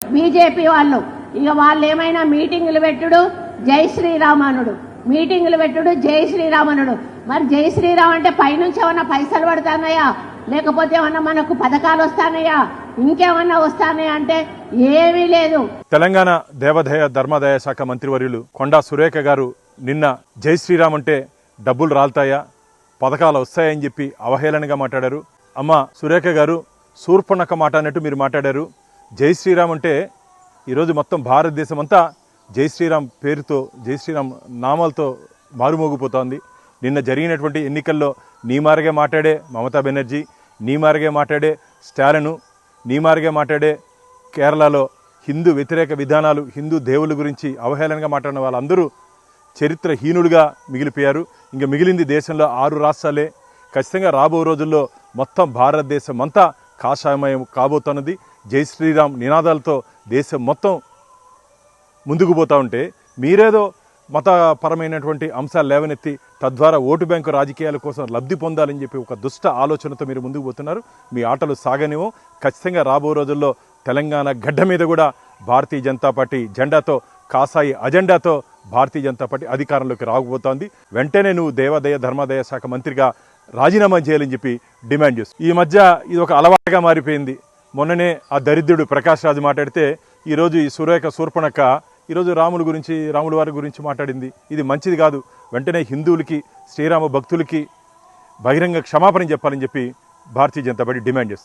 BJP వాళ్ళు ఇక వాళ్ళు ఏమైనా మీటింగులు పెట్టుడు జై శ్రీరామనుడు, మీటింగులు పెట్టుడు జై శ్రీరామనుడు. మరి జై శ్రీరామ్ అంటే పైనుంచి ఏమన్నా పైసలు పడతానయా, లేకపోతే ఏమన్నా మనకు పథకాలు వస్తానయా, ఇంకేమన్నా వస్తానయా అంటే ఏమీ లేదు. తెలంగాణ దేవాదాయ ధర్మాదాయ శాఖ మంత్రివర్యులు కొండా సురేఖ గారు నిన్న జై శ్రీరామ్ అంటే డబ్బులు రాలుతాయా, పథకాలు వస్తాయని చెప్పి అవహేళనగా మాట్లాడారు. అమ్మ సురేఖ గారు, శూర్పణఖ మాట అన్నట్టు మీరు మాట్లాడారు. జై శ్రీరామ్ అంటే ఈరోజు మొత్తం భారతదేశం అంతా జై శ్రీరామ్ పేరుతో, జై శ్రీరామ్ నామాలతో మారుమోగిపోతోంది. నిన్న జరిగినటువంటి ఎన్నికల్లో నీ మారిగే మాట్లాడే మమతా బెనర్జీ, నీ మారిగే మాట్లాడే స్టాలిన్, నీ మారిగే మాట్లాడే కేరళలో హిందూ వ్యతిరేక విధానాలు, హిందూ దేవుళ్ళ గురించి అవహేళనగా మాట్లాడిన వాళ్ళందరూ చరిత్రహీనులుగా మిగిలిపోయారు. ఇంకా మిగిలింది దేశంలో 6 రాష్ట్రాలే. ఖచ్చితంగా రాబో రోజుల్లో మొత్తం భారతదేశం అంతా కాషాయమయం కాబోతున్నది. జై శ్రీరామ్ నినాదాలతో దేశం మొత్తం ముందుకు పోతూ ఉంటే మీరేదో మతపరమైనటువంటి అంశాలు లేవనెత్తి తద్వారా ఓటు బ్యాంకు రాజకీయాల కోసం లబ్ధి పొందాలని చెప్పి ఒక దుష్ట ఆలోచనతో మీరు ముందుకు పోతున్నారు. మీ ఆటలు సాగనివో. ఖచ్చితంగా రాబో రోజుల్లో తెలంగాణ గడ్డ మీద కూడా భారతీయ జనతా పార్టీ జెండాతో, కాసాయి అజెండాతో భారతీయ జనతా పార్టీ అధికారంలోకి రాకపోతోంది. వెంటనే నువ్వు దేవాదాయ ధర్మాదాయ శాఖ మంత్రిగా రాజీనామా చేయాలని చెప్పి డిమాండ్ చేస్తూ ఈ మధ్య ఇది ఒక అలవాటుగా మారిపోయింది. మొన్ననే ఆ దరిద్రుడు ప్రకాష్ రాజు మాట్లాడితే ఈరోజు ఈ సురేఖ శూర్పణఖ ఈరోజు రాముల వారి గురించి మాట్లాడింది. ఇది మంచిది కాదు. వెంటనే హిందువులకి, శ్రీరామ భక్తులకి బహిరంగ క్షమాపణ చెప్పాలని చెప్పి భారతీయ జనతా పార్టీ డిమాండ్ చేస్తారు.